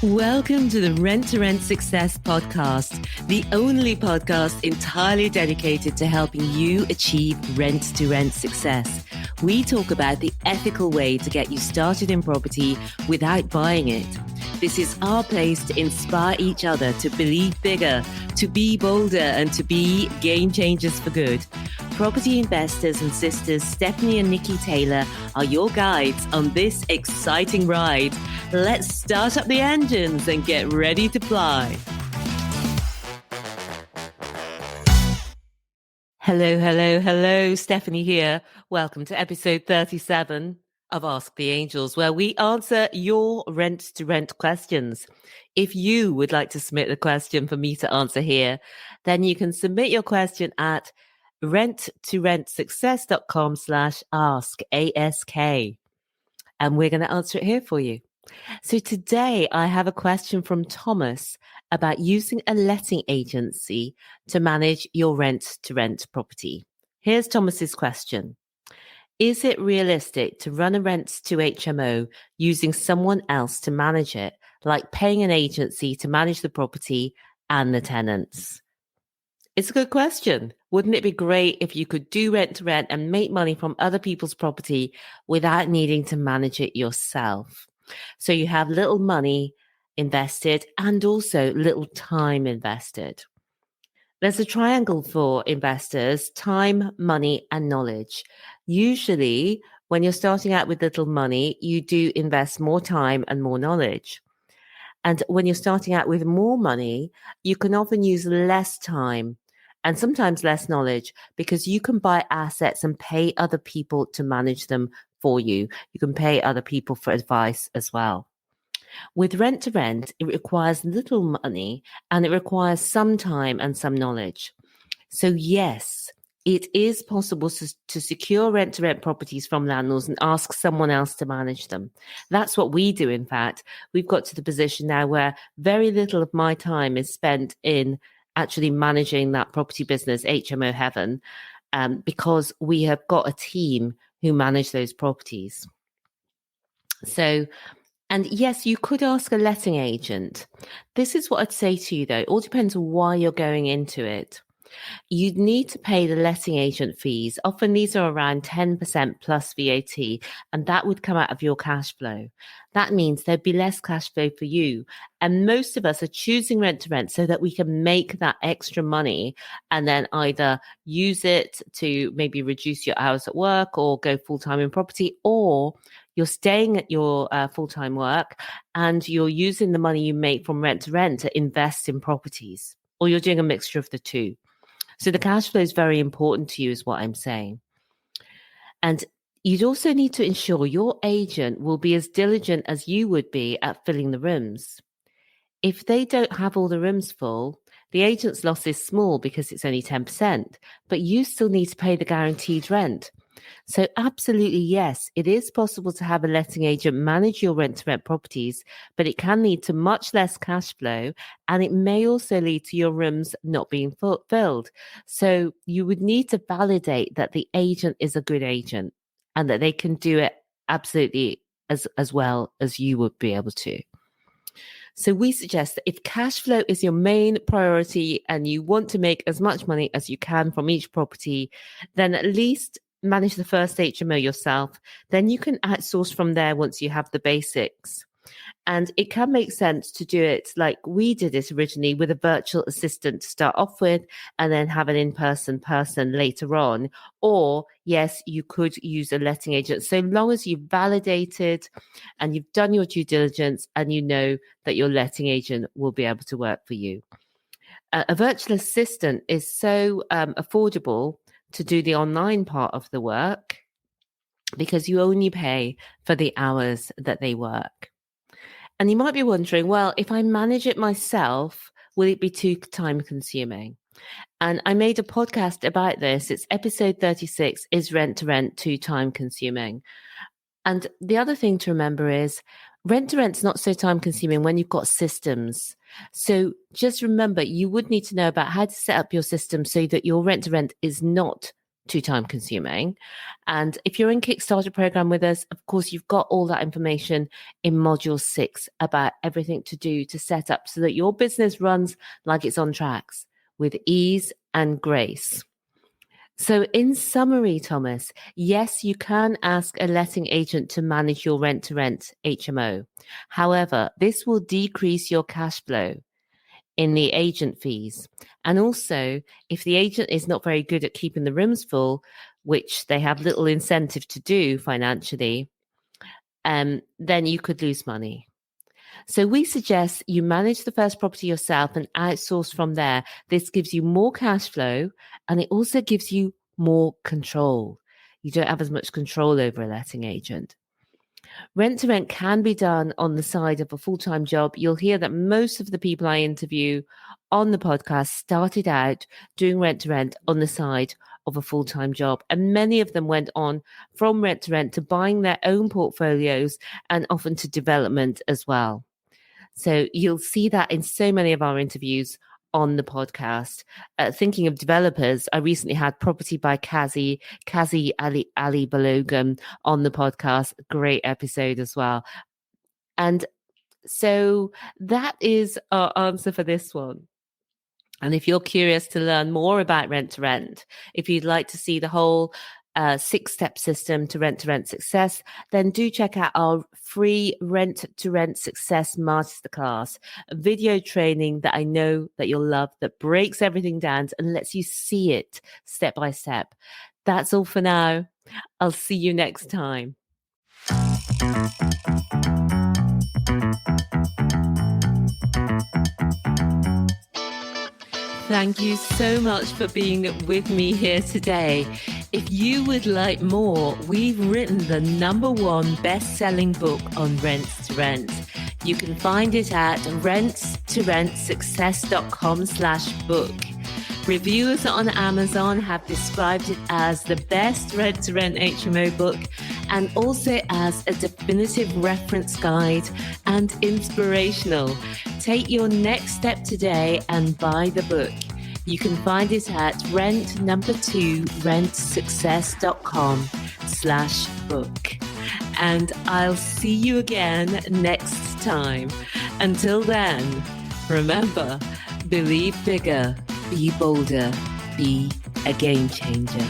Welcome to the Rent Success Podcast, the only podcast entirely dedicated to helping you achieve rent-to-rent success. We talk about the ethical way to get you started in property without buying it. This is our place to inspire each other to believe bigger, to be bolder, and to be game changers for good. Property investors and sisters Stephanie and Nicky Taylor are your guides on this exciting ride. Let's start up the engines and get ready to fly. Hello. Stephanie here. Welcome to episode 37 of Ask the Angels, where we answer your rent-to-rent questions. If you would like to submit a question for me to answer here, then you can submit your question at renttoRentSuccess.com/ask. And we're going to answer it here for you. So today I have a question from Thomas about using a letting agency to manage your rent-to-rent property. Here's Thomas's question. Is it realistic to run a rent to HMO using someone else to manage it, like paying an agency to manage the property and the tenants? It's a good question. Wouldn't it be great if you could do rent to rent and make money from other people's property without needing to manage it yourself? So you have little money invested and also little time invested. There's a triangle for investors: time, money, and knowledge. Usually, when you're starting out with little money, you do invest more time and more knowledge. And when you're starting out with more money, you can often use less time and sometimes less knowledge, because you can buy assets and pay other people to manage them for you. You can pay other people for advice as well. With rent to rent, it requires little money and it requires some time and some knowledge. So yes, it is possible to secure rent to rent properties from landlords and ask someone else to manage them. That's what we do. In fact, we've got to the position now where very little of my time is spent in actually managing that property business, HMO heaven, because we have got a team who manage those properties. So, and yes, you could ask a letting agent. This is what I'd say to you, though. It all depends on why you're going into it. You'd need to pay the letting agent fees. Often these are around 10% plus VAT, and that would come out of your cash flow. That means there'd be less cash flow for you. And most of us are choosing rent to rent so that we can make that extra money and then either use it to maybe reduce your hours at work or go full-time in property, or you're staying at your full-time work and you're using the money you make from rent to rent to invest in properties, or you're doing a mixture of the two. So the cash flow is very important to you, is what I'm saying. And you'd also need to ensure your agent will be as diligent as you would be at filling the rooms. If they don't have all the rooms full, the agent's loss is small because it's only 10%, but you still need to pay the guaranteed rent. So absolutely, yes, it is possible to have a letting agent manage your rent-to-rent properties, but it can lead to much less cash flow, and it may also lead to your rooms not being filled. So you would need to validate that the agent is a good agent and that they can do it absolutely as well as you would be able to. So we suggest that if cash flow is your main priority and you want to make as much money as you can from each property, then at least manage the first HMO yourself. Then you can outsource from there once you have the basics. And it can make sense to do it like we did it originally, with a virtual assistant to start off with and then have an in-person person later on. Or yes, you could use a letting agent, so long as you've validated and you've done your due diligence and you know that your letting agent will be able to work for you. A virtual assistant is so affordable to do the online part of the work because you only pay for the hours that they work. And you might be wondering, well, if I manage it myself, will it be too time consuming? And I made a podcast about this. It's episode 36, Is Rent to Rent Too Time Consuming? And the other thing to remember is rent to rent's not so time consuming when you've got systems. So just remember, you would need to know about how to set up your system so that your rent to rent is not too time consuming. And if you're in Kickstarter program with us, of course, you've got all that information in module 6 about everything to do to set up so that your business runs like it's on tracks with ease and grace. So in summary, Thomas, yes, you can ask a letting agent to manage your rent-to-rent HMO. However, this will decrease your cash flow in the agent fees. And also, if the agent is not very good at keeping the rooms full, which they have little incentive to do financially, then you could lose money. So we suggest you manage the first property yourself and outsource from there. This gives you more cash flow, and it also gives you more control. You don't have as much control over a letting agent. Rent to rent can be done on the side of a full-time job. You'll hear that most of the people I interview on the podcast started out doing rent to rent on the side of a full-time job. And many of them went on from rent to rent to buying their own portfolios and often to development as well. So you'll see that in so many of our interviews on the podcast. Thinking of developers, I recently had Property by Kazi Ali Balogam on the podcast. Great episode as well. And so that is our answer for this one. And if you're curious to learn more about rent to rent, if you'd like to see the whole 6-step system to rent success, then do check out our free Rent to Rent Success Masterclass, a video training that I know that you'll love, that breaks everything down and lets you see it step by step. That's all for now. I'll see you next time. Thank you so much for being with me here today. If you would like more, we've written the #1 best-selling book on rent to rent. You can find it at renttoRentSuccess.com/book. Reviewers on Amazon have described it as the best rent to rent HMO book and also as a definitive reference guide and inspirational. Take your next step today and buy the book. You can find it at rentsuccess.com/book. And I'll see you again next time. Until then, remember, believe bigger, be bolder, be a game changer.